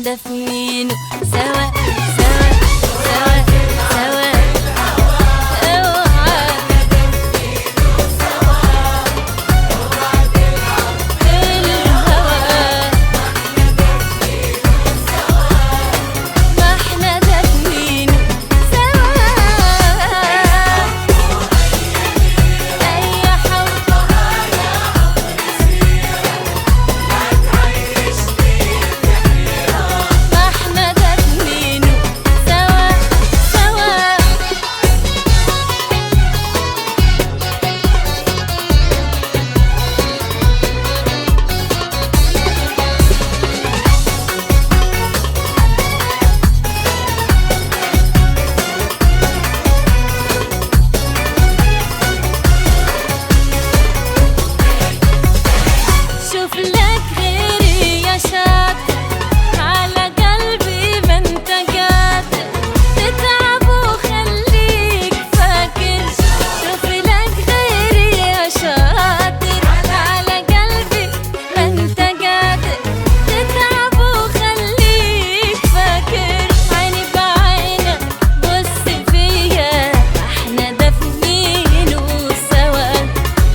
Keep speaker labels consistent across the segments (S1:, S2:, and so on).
S1: دافنين سوا سوا سوا سوا. اوعى الهوى ما احنا دافنين سوا. اي حب ما احنا دافنين سوا سوا. شوف لك غيري يا شاطر، على قلبي ما انت قادر تتعب وخليك فاكر. شوف لك غيري يا شاطر، على قلبي ما انت قادر تتعب وخليك فاكر. عيني بعينك بص فيا احنا دافنين سوا.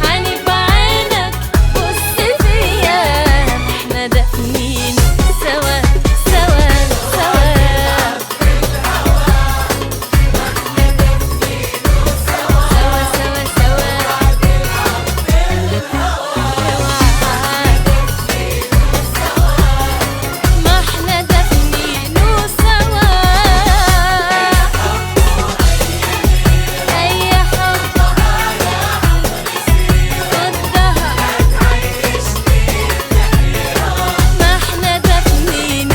S1: عيني بعينك بص فيا احنا دافنين سوا سوا سوا. سوا سوا سوا. ما احنا دافنين سوا. اي حب ضدها ما احنا دافنين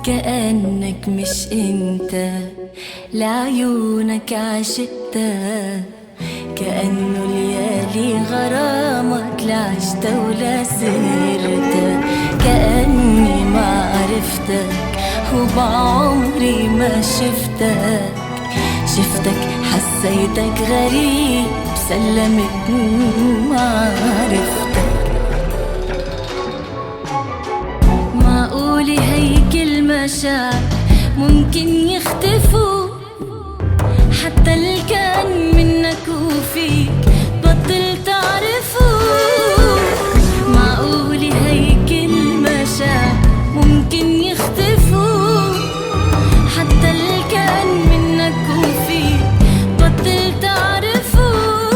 S1: كأنك مش انت، لعيونك عشقتها، كأنه ليالي غرامك لا عشت ولا سرت، كأني ما عرفتك وبعمري ما شفتك، شفتك حسيتك غريب سلمت ما عرفتك. معقولة هيك المشاعر ممكن يختفوا، حتى اللي كان منك وفيك بطل تعرفوا. معقولة هيك المشاعر ممكن يختفوا، حتى اللي كان منك وفيك بطل تعرفوا.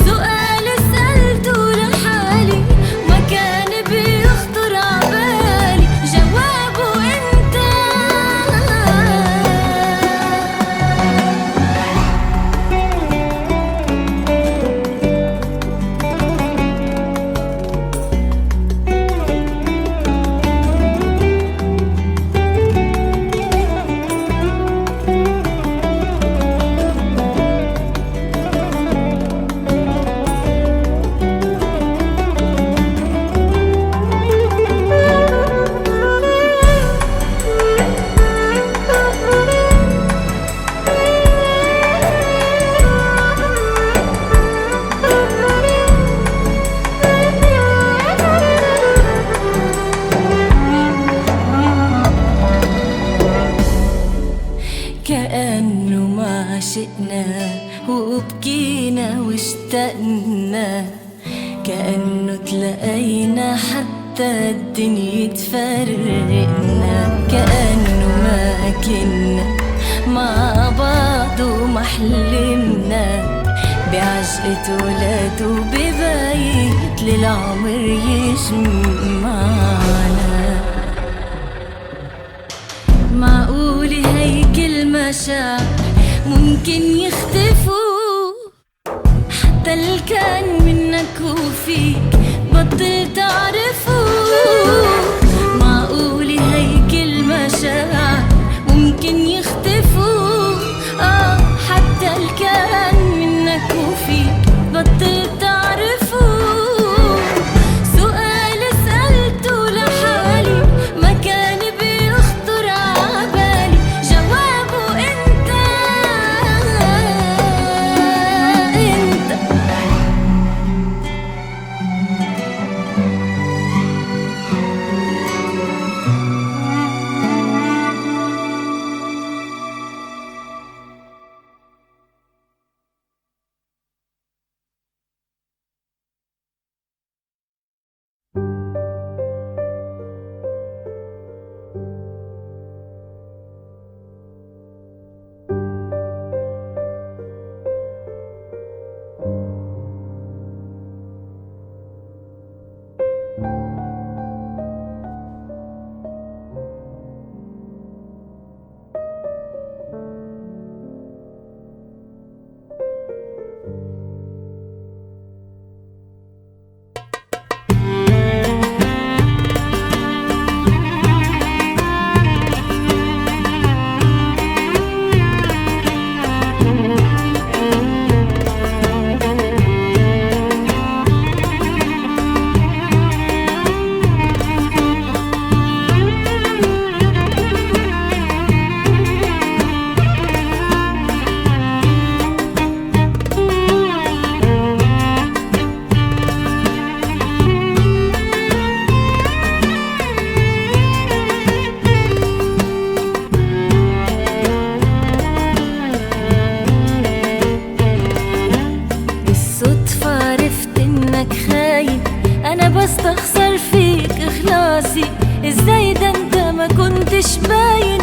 S1: سؤال سألته لحالي ما كان بيخطر عبالي، جوابه انت. كأنه ما عشقنا وبكينا واشتقنا، كأنه تلاقينا حتى الدنيا تفرقنا، كأنه ما كنا مع بعض وما حلمنا بعشقة ولاد وببيت للعمر يجمعنا. معقولة هيك المشاعر ممكن يختفوا، حتى اللي كان منك وفيك بطل تعرفوا. معقولة هيك المشاعر ممكن يختفوا، حتى اللي كان منك وفيك بطل تعرفوا. سؤال سألته لحالي ما كان بيخطر عبالي، جوابه انت. بستخسر فيك إخلاصي، إزاي ده انت ما كنتش باين،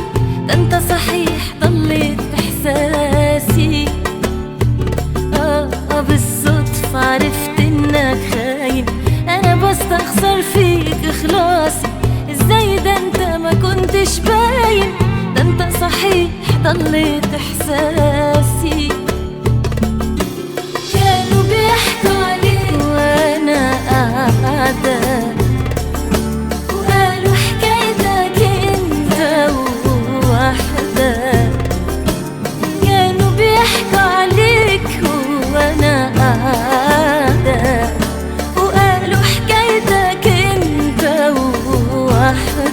S1: ده انت صحيح ضليت بإحساسي. بالصدفة عرفت انك خاين، انا بستخسر فيك إخلاصي، إزاي ده انت ما كنتش باين، ده انت صحيح ضليت إحساسي. كانوا بيحكوا عليك وانا قاعدة، وقالوا حكايتك انت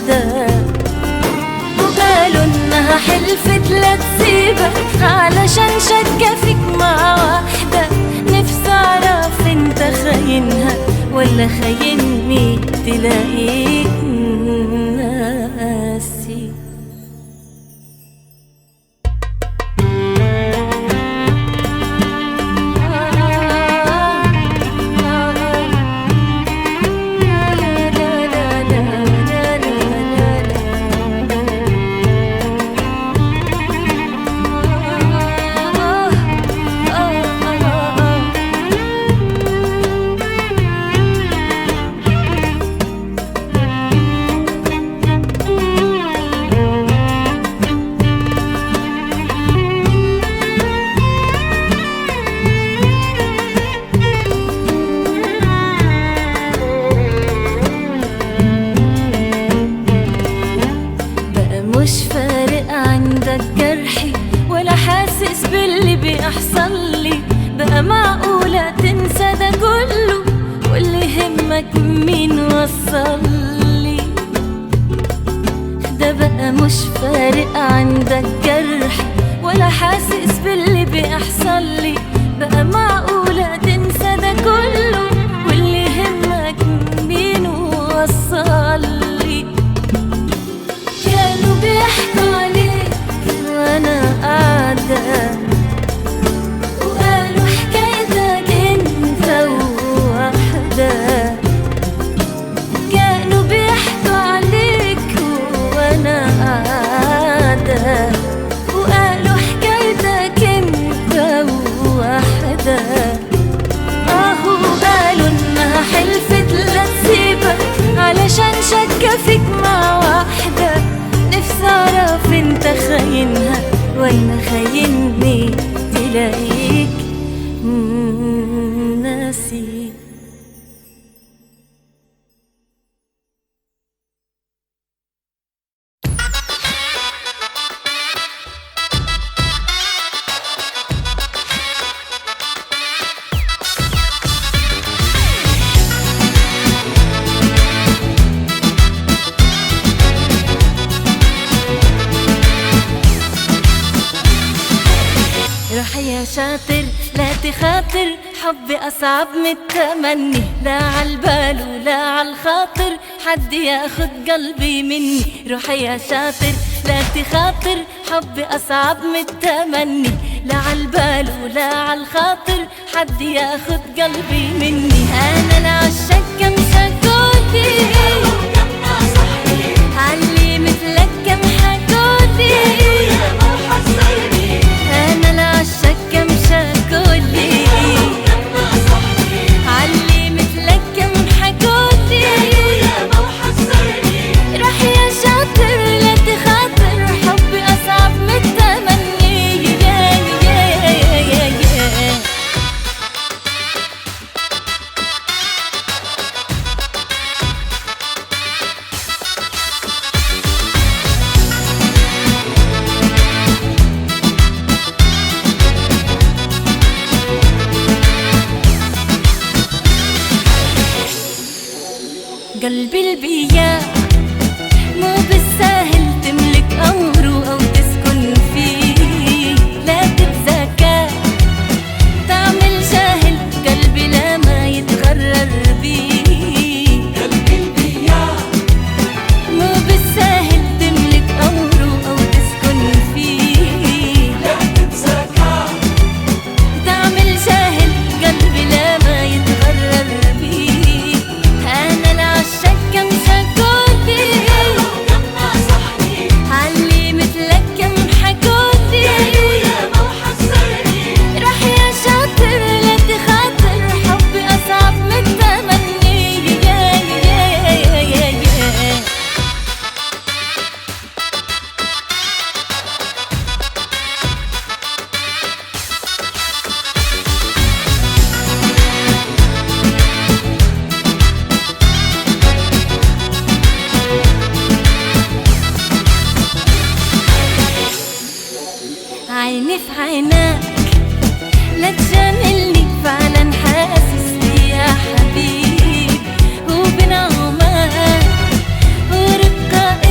S1: وحدة، وقالوا انها حلفت لا تسيبك علشان شكة فيك مع واحدة. نفسي اعرف انت خاينها ولا خايني، تلاقيك ناسي. مش فارق عندك جرحي ولا حاسس باللي بيحصل لي، بقى معقولة تنسى ده كله واللي يهمك مين وصلي؟ ده بقى مش فارق عندك جرحي ولا حاسس باللي بيحصل لي، بقى معقولة تنسى ده كله واللي يهمك مين وصلي؟ كانوا بيحكوا عليك وانا قاعدة وقالوا حكايتك انت ووحدة، كانوا بيحكوا عليك وانا قاعدة وقالوا حكايتك انت ووحدة. اهو قالوا انها حلفت لا تسيبك علشان شكة فيك مع واحدة. نفسي اعرف انت خاينها ولا خايني، تلاقيك ناسي. روح يا شاطر لا تخاطر، حبي أصعب من التمني، لا عالبال ولا عالخاطر حد ياخد قلبي مني. روح يا شاطر لا تخاطر، حبي أصعب من التمني، لا عالبال ولا عالخاطر حد ياخد قلبي مني. أنا العشاق كم شكوتي علي مثلك كم حكوتي، أنا العشاق كم شكولي علي مثلك كم حكولي. روح يا شاطر لا تخاطر، حبي أصعب من التمني. قلبي البياع مو بالساهل تملك أمره أو تسكن فيه، لا تتزكى تعمل جاهل قلبي لا ما يتغرر بيه. قلبي البياع مو بالساهل تملك أمره أو تسكن فيه، لا تتزكى تعمل جاهل قلبي لا ما يتغرر بيه. أنا العشاق كم شكوتي علي مثلك كم حكوتي. روح يا شاطر لا تخاطر، حبي أصعب من التمني. عيني في عيناك لا تجاملني، فعلا حاسس بيا حبيب وبنعمات ورقة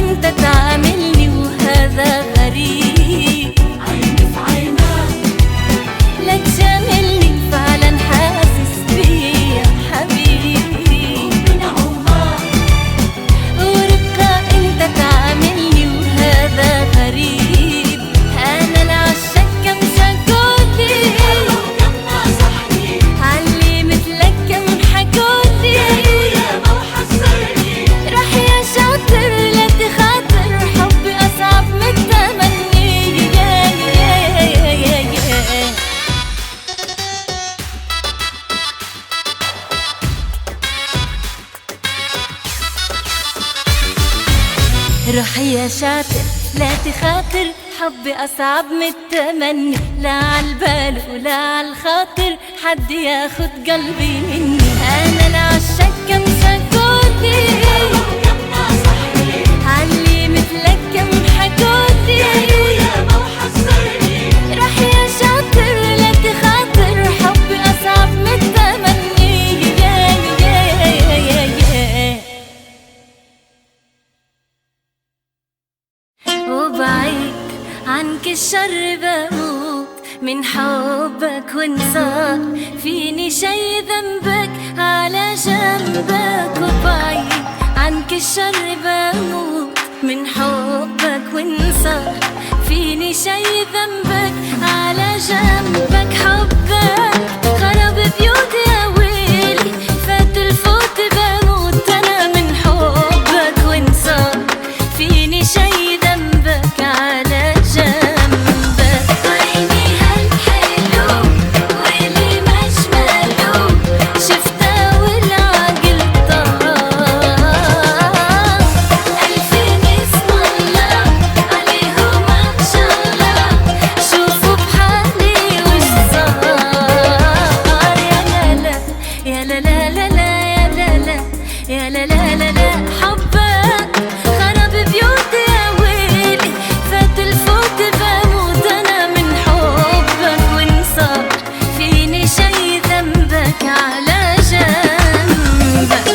S1: روح يا شاطر لا تخاطر، حبي أصعب من التمني، لا عالبال ولا عالخاطر حد ياخد قلبي مني. أنا العشاق كم سكوتي علي مثلك كم حكوتي، روح يا شاطر لا تخاطر، حبي أصعب من التمني. وبعيد عنك الشر بموت من حبك، وانصار فيني شي ذنبك على جنبك. وبعيد عنك الشر بموت من حبك، وانصار فيني شي ذنبك على جنبك. حبك خرب بيوتي يا ويلي، فات الفوت بموت أنا من حبك، وانصار فيني شي ذنبك على جنبك. عيني هالحلو واللي مش ملوم، شفته والعقل طار، ألفين اسم الله عليهم ما شاء الله، شوفوا بحالي وش صار. يا لا لا لا لا لا لا لا يا لا لا لا لا، حبك خرب بيوتي يا ويلي، فات الفوت بموت أنا من حبك، وانصار فيني شي ذنبك على جنبك.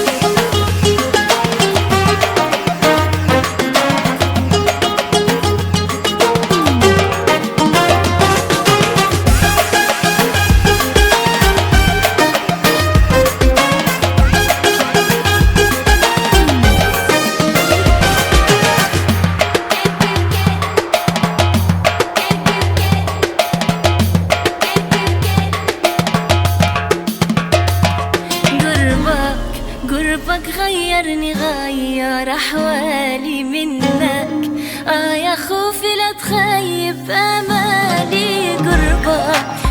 S1: قربك غيرني غير أحوالي منك، يا خوفي لا تخيب أمالي.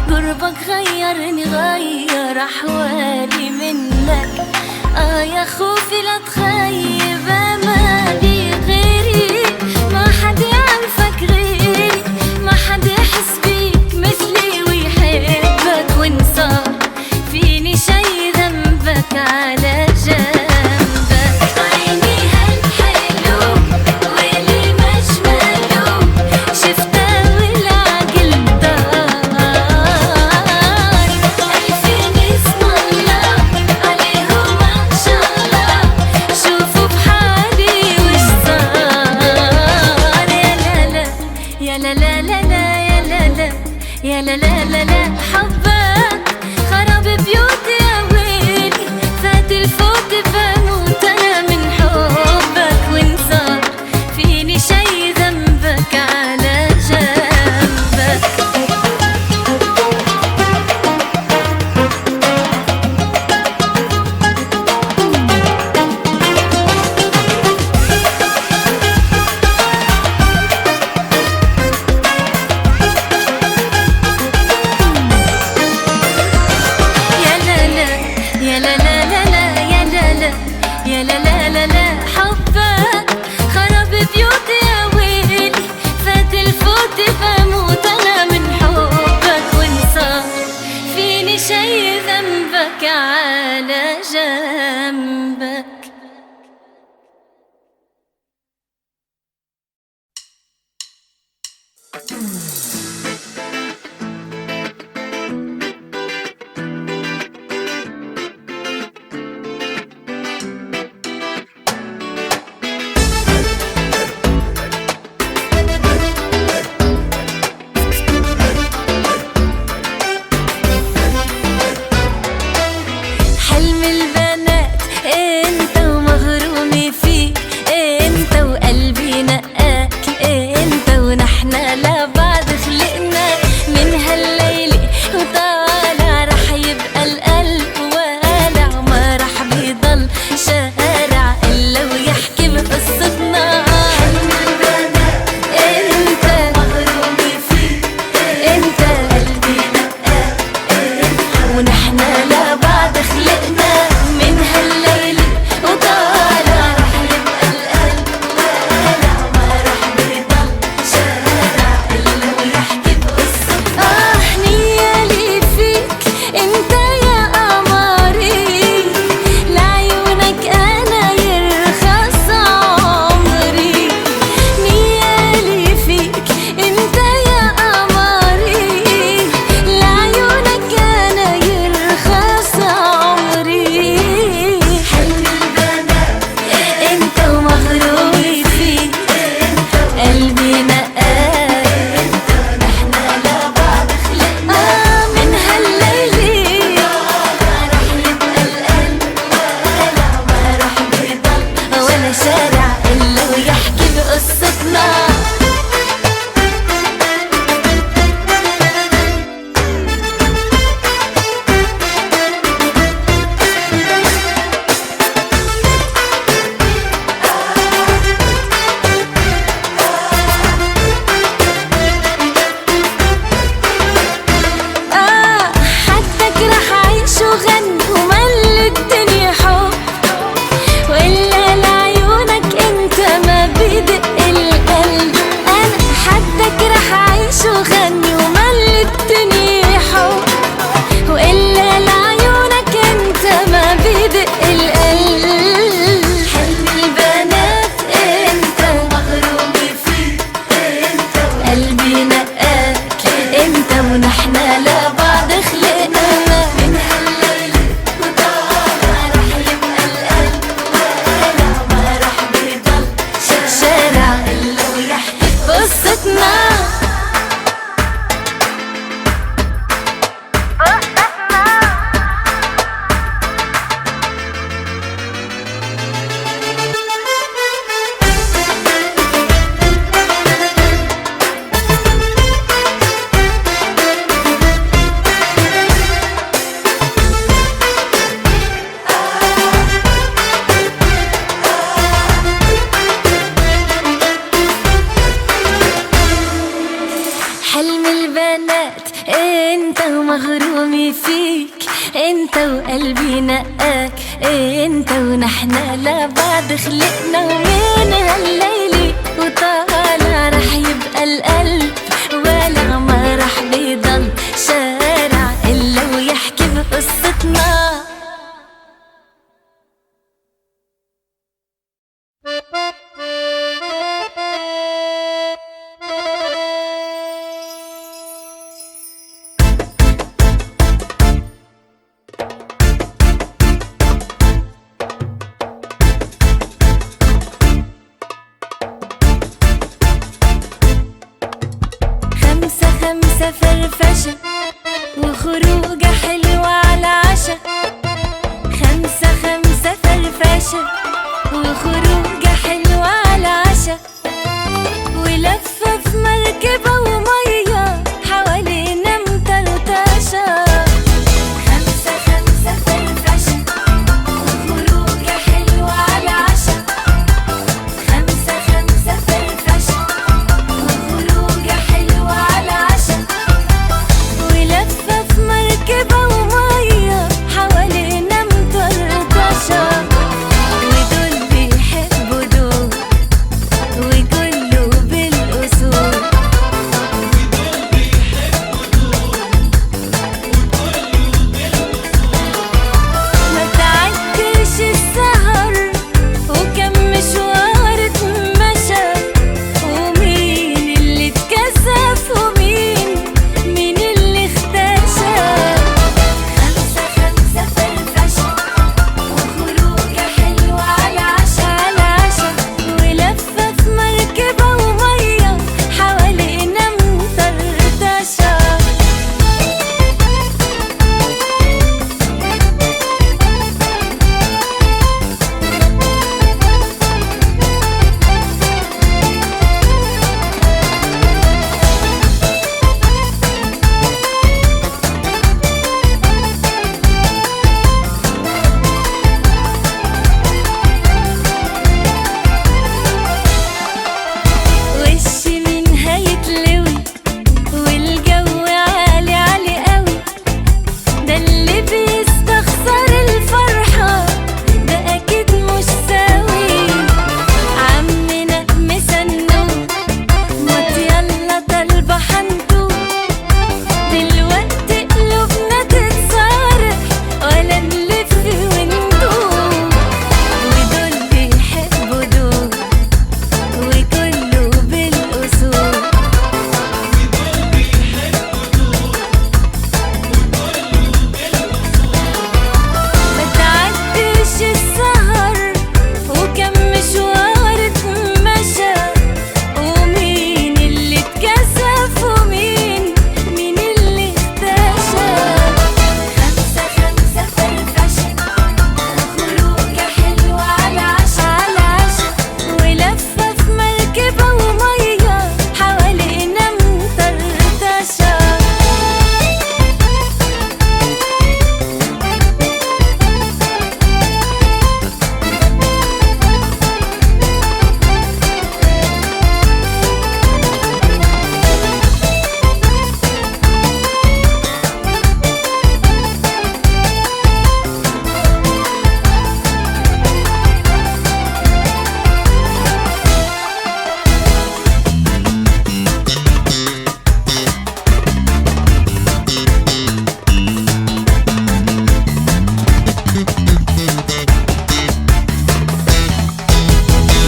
S1: قربك غيرني غير أحوالي منك، يا خوفي لا تخيب أمالي. غيري ما حد يعرفك، غيري ما حد يحس بيك مثلي ويحبك، وانصار فيني شي ذنبك على جنبك. عيني هالحلو واللي مش ملوم، شفته والعقل دار، ألفين اسم الله عليهم ما شاء الله، شوفوا بحالي وش صار. يا لا لا لا لا يا لا لا يا لا لا لا لا، حبك خرب بيوتي يا ويلي، فات الفوت بموت أنا من حبك، وانصار فيني شي ذنبك على جنبك. يا لا لا لا لا يا لا لا يا لا لا لا لا، حبك خرب بيوتي يا ويلي، فات الفوت بموت أنا من حبك، وانصار فيني شي ذنبك على جنبك. حلم البنات انت ومغرومي فيك، انت وقلبي نقاك، انت ونحنا لبعض عمري فيك انت وقلبي نقاك، انت ونحنا لبعض خلقنا، ومن هالليلة وطالع رح يبقى القلب ولا ما رح بيضل شارع إلا ويحكي بقصتنا. خمسة فرفشة وخروجة حلوة على عشا، خمسة فرفشة وخروجة حلوة على عشا، ولفة في مركبة ومية حوالينا مطرطشة. خمسة فرفشة وخروجة حلوة على عشا، خمسة فرفشة وخروجة حلوة على عشا، ولفة في مركبة ومية حوالينا مطرطشة. ودول بيحبوا دول وكله بالأصول، ما تعدش السهر وكم مشوار اتمشى، ومين اللي اتكسف ومين اللي اختشى. خمسة فرفشة وخروجة حلوة على عشا، ولفة في مركبة ومية حوالينا مطرطشة. وش مين هيتلوي والجو عالي عالي قوي، ده اللي بيستخسر الفرحة ده أكيد مش سوي. عمنا مسنو موت يلا طالبة حنطوط، دلوقتي قلوبنا تتصارح ولا نلف وندوب. ودول بيحبوا دول وكله بالأصول، ما تعدش السهر وكم مشوار اتمشى، ومين اللي اتكسف ومين اللي اختشى. خمسة فرفشة وخروجة حلوة على عشا، ولفة في مركبة ومية حوالينا مطرطشة.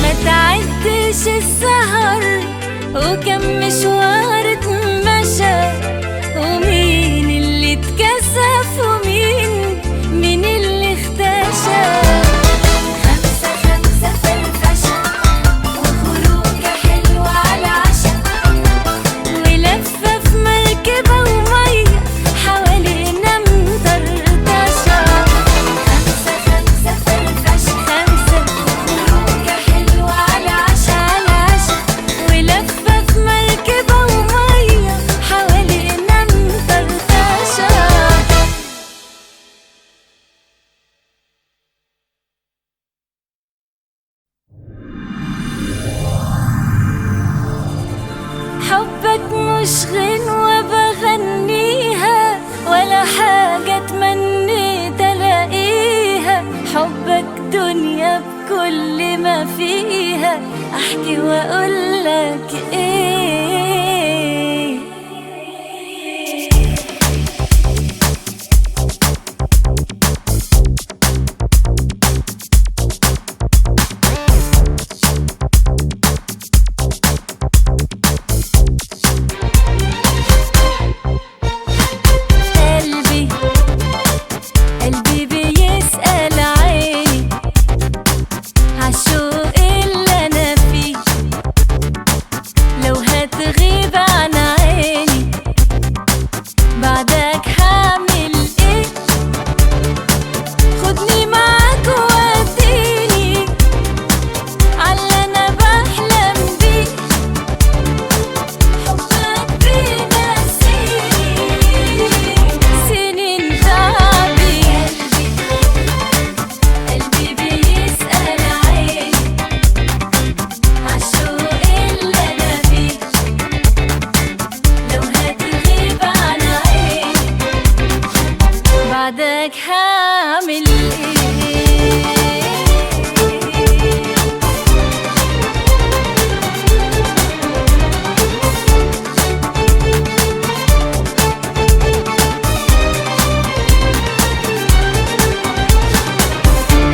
S1: ما تعدش السهر وكم مشوار اتمشى، ومين اللي اتكسف ومين اللي اختشى. خمسة فرفشة وخروجة حلوة على عشا، ولفة في مركبة ومية حوالينا مطرطشة. خمسة فرفشة وخروجة حلوة على عشا، ولفة في مركبة ومية حوالينا مطرطشة. حبك مش غنوة بغنيها ولا حاجة احكي واقول لك ايه. قلبي قلبي بيسأل عيني عالشوق اللي انا فيه، لو هتغيب عن عيني بعدك هعمل ايه؟ خدني معاك ووديني عاللي انا بحلم بيه، حبك بينسيني سنين تعبي. قلبي بيسأل عيني عالشوق اللي انا فيه، لو هتغيب عن عيني بعدك هعمل ايه؟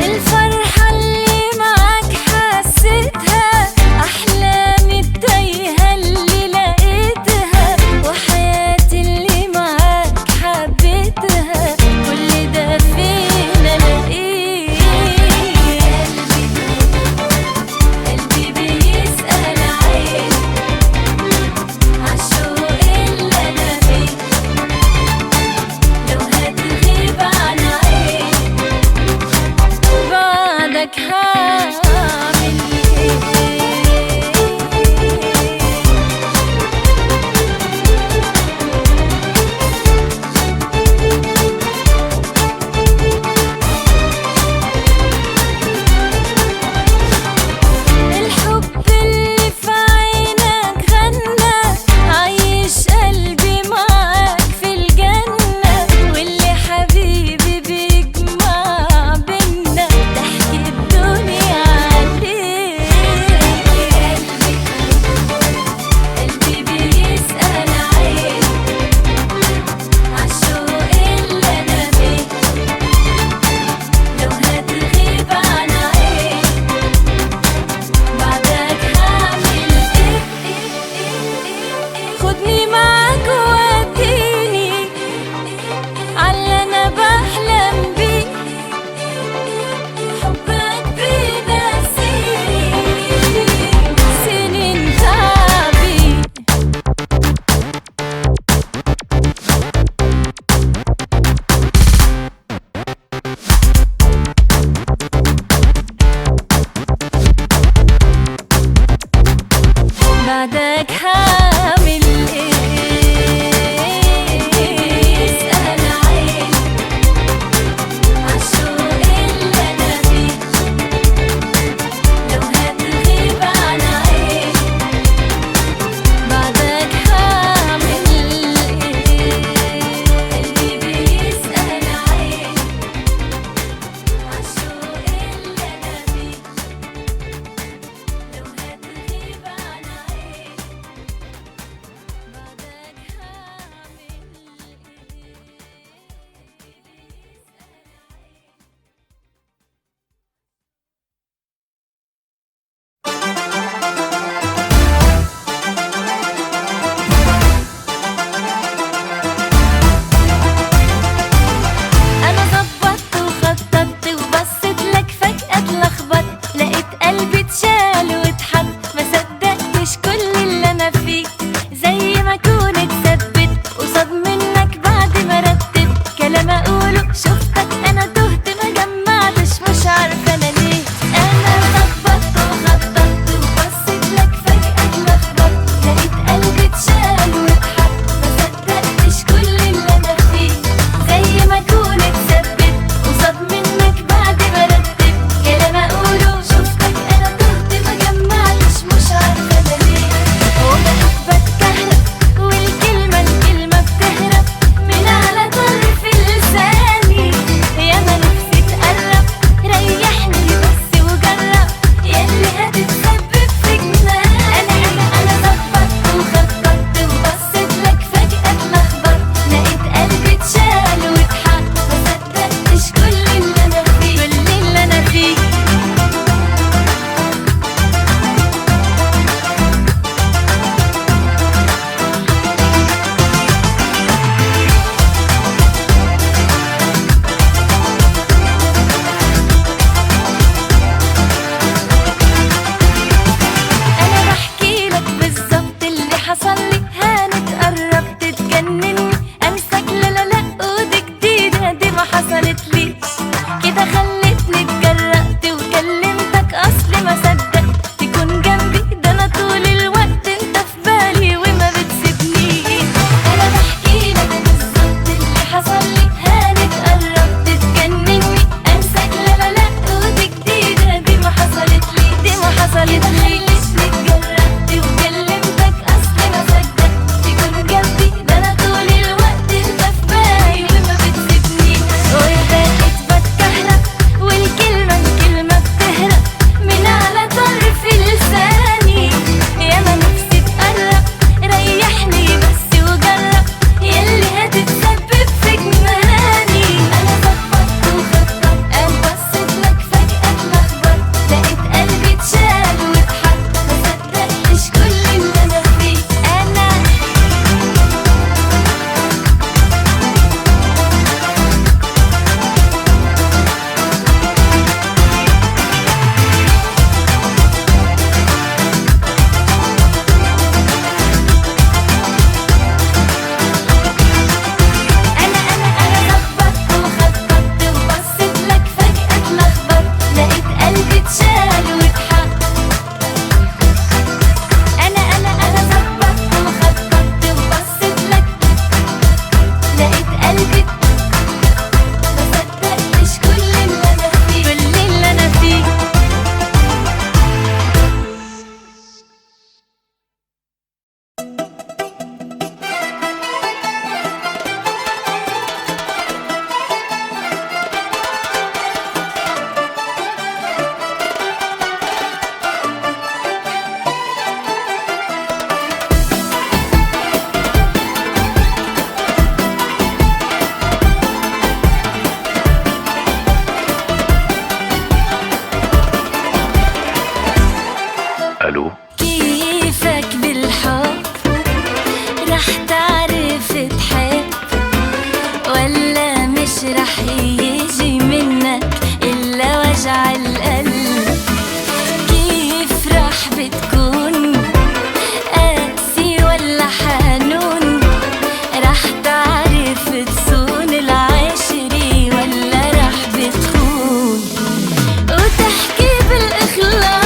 S1: الفرحة اللي معاك حسيتها، أحلامي التايهة اللي لقيتها، وحياتي اللي معاك حبيتها، كل ده فين ألاقيه؟ قلبي بيسأل عيني عالشوق اللي أنا فيه، لو هتغيب عن عيني بعدك هعمل ايه؟ الحب اللي في عينك غنى، عايش قلبي معاك في الجنة، واللي حبيبي بيجمع بينا تحكي الدنيا عليه. قلبي بيسأل عيني عالشوق اللي أنا فيه، لو هتغيب عن عيني بعدك هعمل ايه؟ خدني معاك ووديني عاللي انا بحلم بيه، حبك بينسيني سنين تعبي. بعدك هعمل ايه؟ اسأل عيني عالشوق اللي انا فيه، لو هتغيب عن عيني بعدك هعمل ايه؟ قلبي بيسأل عيني عالشوق اللي انا فيه، لو هتغيب عن عيني
S2: قالوا
S1: كيفك بالحب رح تعرف تحب، ولا مش رح يجي منك إلا وجع القلب؟ كيف رح بتكون قاسي ولا حنون؟ رح تعرف تصون العشري ولا رح بتخون؟ وتحكي بالإخلاص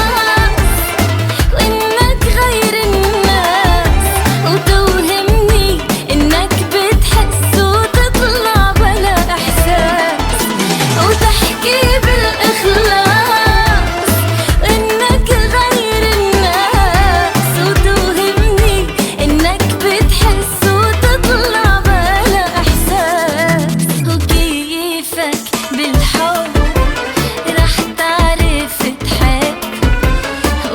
S1: وإنك غير الناس، وتوهمني إنك بتحس وتطلع بلا إحساس. وتحكي بالإخلاص وإنك غير الناس، وتوهمني إنك بتحس وتطلع بلا إحساس. وكيفك بالحب رح تعرف تحب،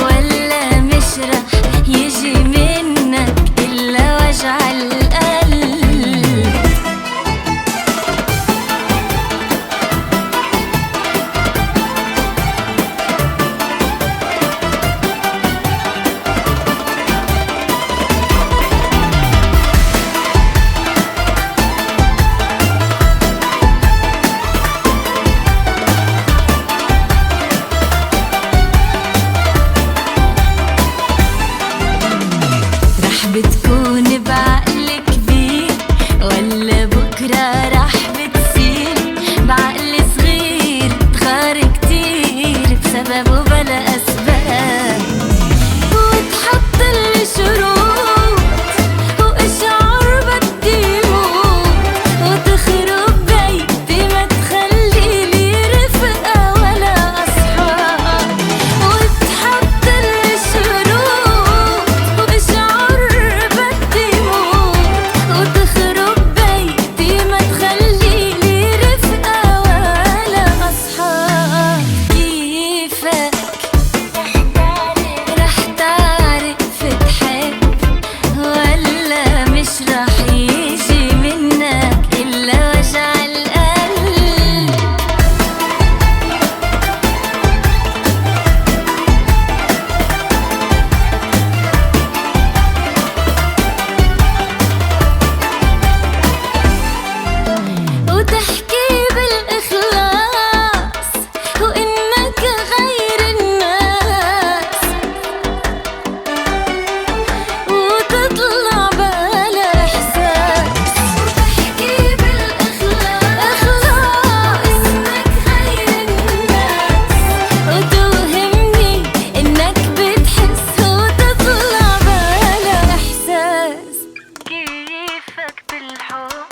S1: ولا مش رح يجي منك إلا وجع القلب؟ رح بتكون بعقل كبير، ولا بكرة رح بتصير بعقل صغير تغار كتير بسبب وبلا أسباب؟ وتحط لي شروط وإشعار بدي موت، وتخرب بيتي ما تخلي لي رفقة ولا أصحاب. وتحط لي شروط وإشعار بدي موت، وتخرب بيتي ما تخلي لي رفقة ولا أصحاب. كيفك رح تعرف تحب، ولا مش رح يجي منك إلا وجع القلب؟ وتحكي بالإخلاص وإنك غير الناس، وتطلع بلا إحساس. وتحكي بالإخلاص إنك غير الناس، وتوهمني إنك بتحس وتطلع بلا إحساس. كيفك بالحب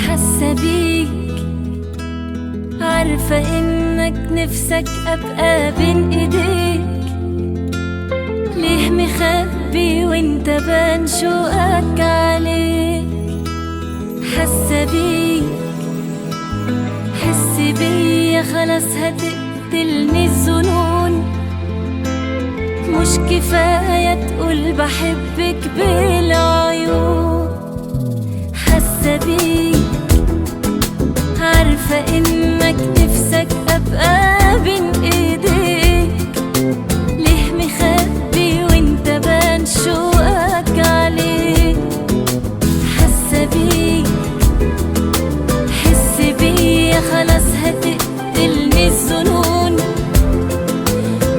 S1: حاسة بيك، عارفة إنك نفسك أبقى بين إيديك. ليه مخبي وإنت بان شوقك عليك؟ حاسة بيك، حس بيا خلاص هتقتلني الظنون. مش كفاية تقول بحبك بالعيون. حاسة بيك، عارفة إنك نفسك أبقى بين إيديك. ليه مخبي وإنت بان شوقك عليك؟ حاسة بيك، حس بيا خلاص هتقتلني الظنون.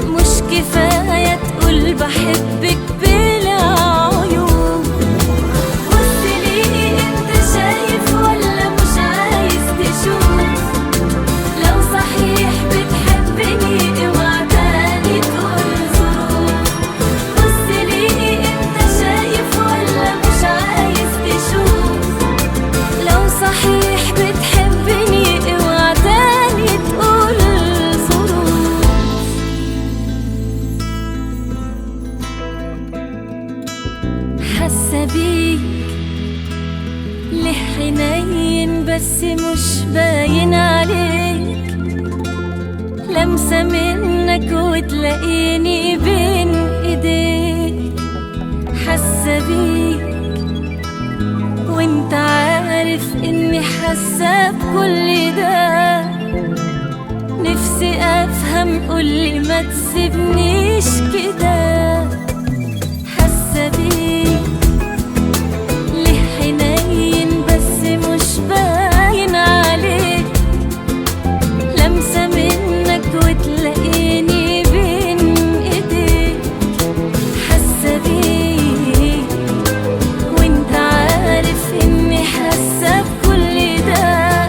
S1: مش كفاية تقول بحبك بالعيون. بص لي انت شايف ولا مش عايز تشوف؟ لو صحيح بتحبني اوعى تاني تقول ظروف. بص لي انت شايف ولا مش عايز تشوف؟ لو صحيح بتحبني اوعى تاني تقول ظروف. حاسة بيك، ليه حنين بس مش باين عليك. لمسة منك وتلاقيني بين ايديك. حاسة بكل ده، نفسي افهم قولي ما تسيبنيش كده. حاسة بيك ليه حنين بس مش باين عليك، لمسة منك وتلاقيني بين ايديك. حاسة بيك وانت عارف اني حاسة بكل ده،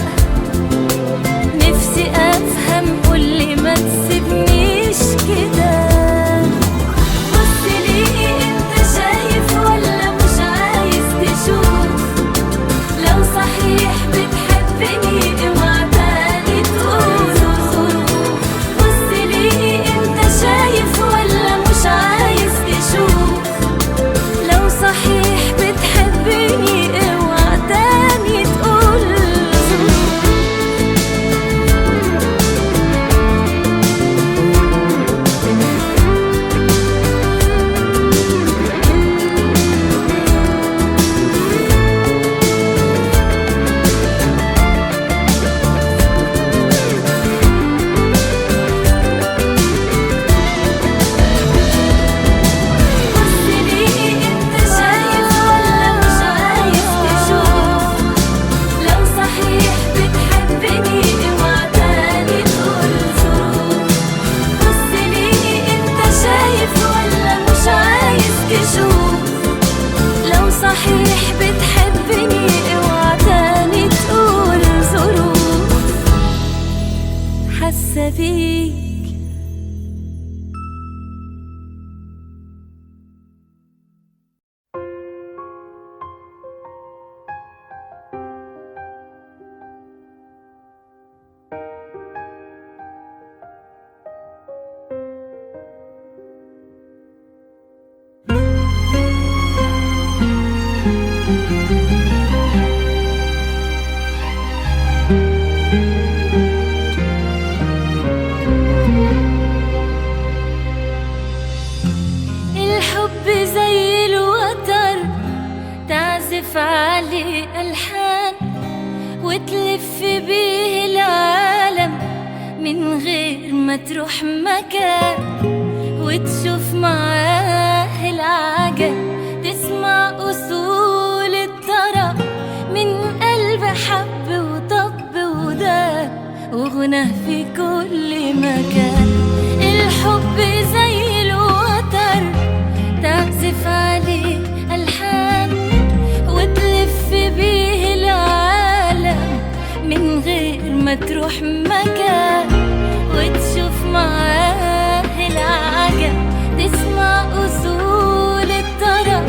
S1: نفسي افهم قولي ما تسيبنيش كده. بص ليه انت شايف ولا مش عايز تشوف؟ لو صحيح بتحبني اوعى تاني تقول. بص ليه انت شايف ولا مش عايز تشوف؟ لو صحيح بتحبني اوعى تاني تقول. بص ليه انت شايف ولا مش عايز تشوف؟ لو صحيح بتحبني اوعى تاني تقول ظروف. بص ليه انت شايف ولا مش عايز تشوف؟ لو صحيح بتحبني اوعى تاني تقول ظروف. حاسة بيك الحب زي الوتر، تعزف عليه ألحان وتلف بيه العالم من غير ما تروح مكان، وتشوف معاه العجب، تسمع أصول الطرب من قلب حب وطب وداب وغنى في كل مكان. الحب زي الوتر، تعزف عليه ألحان وتلف بيه العالم من غير ما تروح مكان، وتشوف معاه العجب، تسمع أصول الطرب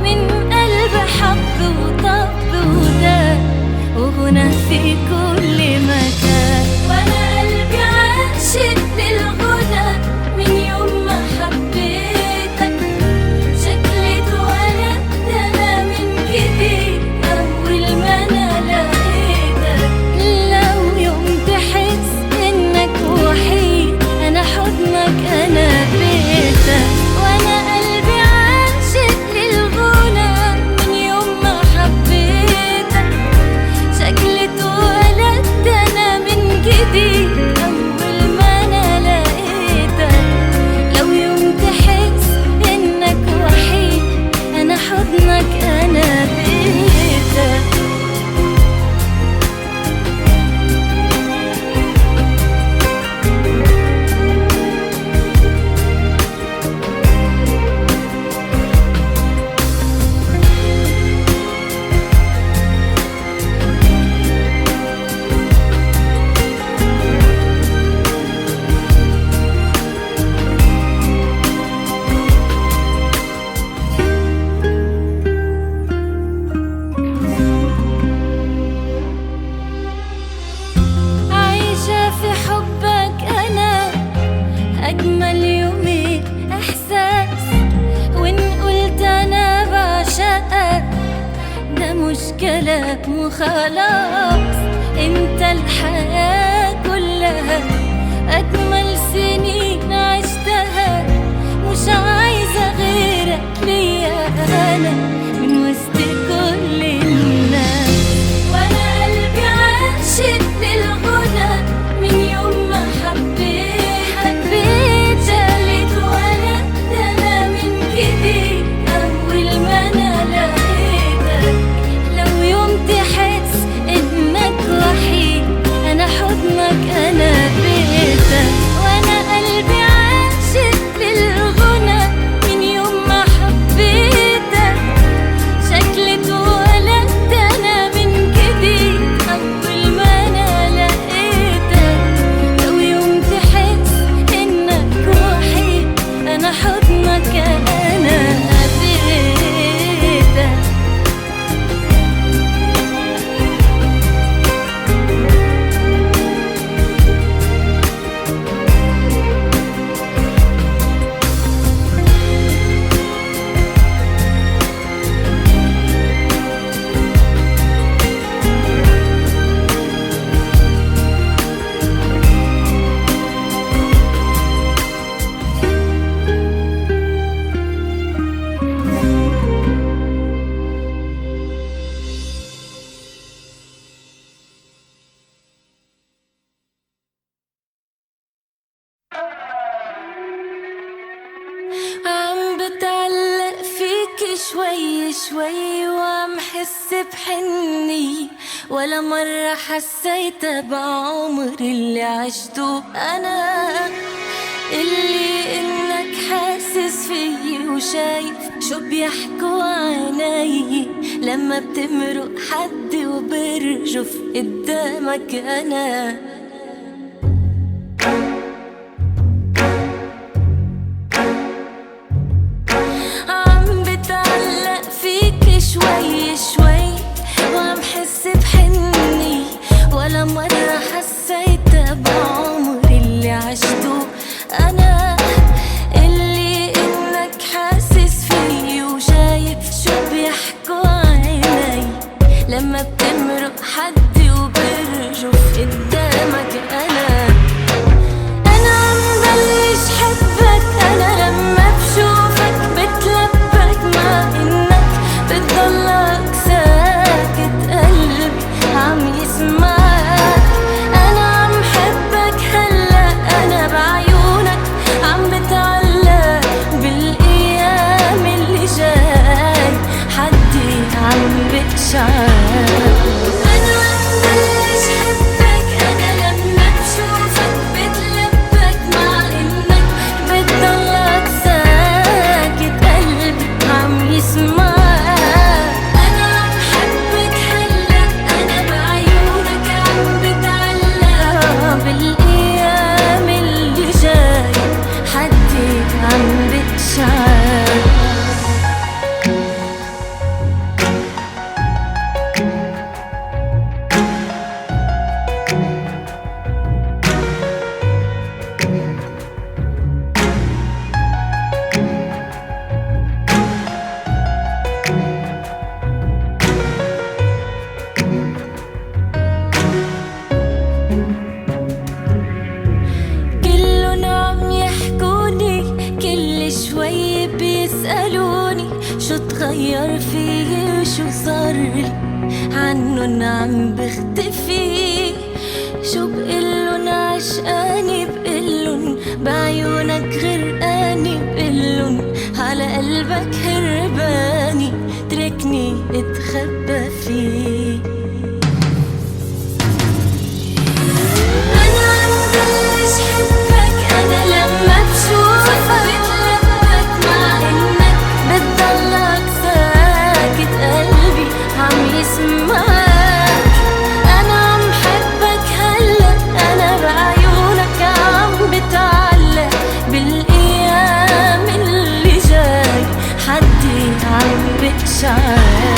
S1: من قلب حب وطب وداب وغنى في كل مكان. وانا قلبي عاشق للغنى من يوم ما حبيتك، شكلي اتولدت انا من جديد اول ما انا لقيتك. لو يوم تحس انك وحيد انا حضنك انا بيتك. وانا قلبي عاشق للغنى من يوم ما حبيتك، شكلي اتولدت انا من جديد اول ما انا لقيتك. لو يوم تحس انك وحيد انا حضنك انا بيتك. عايشة في حبك أنا أجمل يومين إحساس، وإن قلت أنا بعشقك ده مش كلام وخلاص. أنت الحياة كلها، أجمل سنين عشتها، مش عايزة غيرك ليا أنا من وسط كل الناس. وأنا قلبي شوي شوي وعم حس بحني، ولا مرة حسيت بعمر اللي عشته أنا. اللي إنك حاسس فيي وشايف شو بيحكوا عيني لما بتمرق حد وبرجف قدامك أنا. عم بتعلق فيك شوي شوي وعم حس بحني، ولا مرة حسيت بعمر اللي عشته أنا. اللي إنك حاسس فيي وشايف شو بيحكوا عيني لما بتمرق حد وبرجف قدامك أنا. أنا عم بلش حبك، أنا لما بشوفك بتلبك، مع إنك بتضلك ساكت قلبي عم يسمعك. أنا عم حبك هلأ، أنا بعيونك عم بتعلق، بالأيام اللي جاي حدي عم بقشعر. أنا عم بلش حبك، أنا لما بشوفك بتلبك، مع إنك بتضلك ساكت قلبي عم يسمعك. أنا عم حبك هلأ، أنا بعيونك عم بتعلق، بالأيام اللي جاي حدي عم بقشعر. كلن عم يحكوني، كل شوي بيسألوني شو تغير فيي وشو صارلي، عنن عم بختفي. شو بقلن عشقاني، بقلن بعيونك غرقاني، بقلن على قلبك هرباني، تركني اتخبى فيه. أنا عم بلش حبك، أنا لما بشوفك بتلبك، مع إنك بتضلك ساكت قلبي عم يسمعك. أنا عم حبك هلأ، أنا بعيونك عم بتعلق، بالأيام اللي جاي حدي عم بقشعر.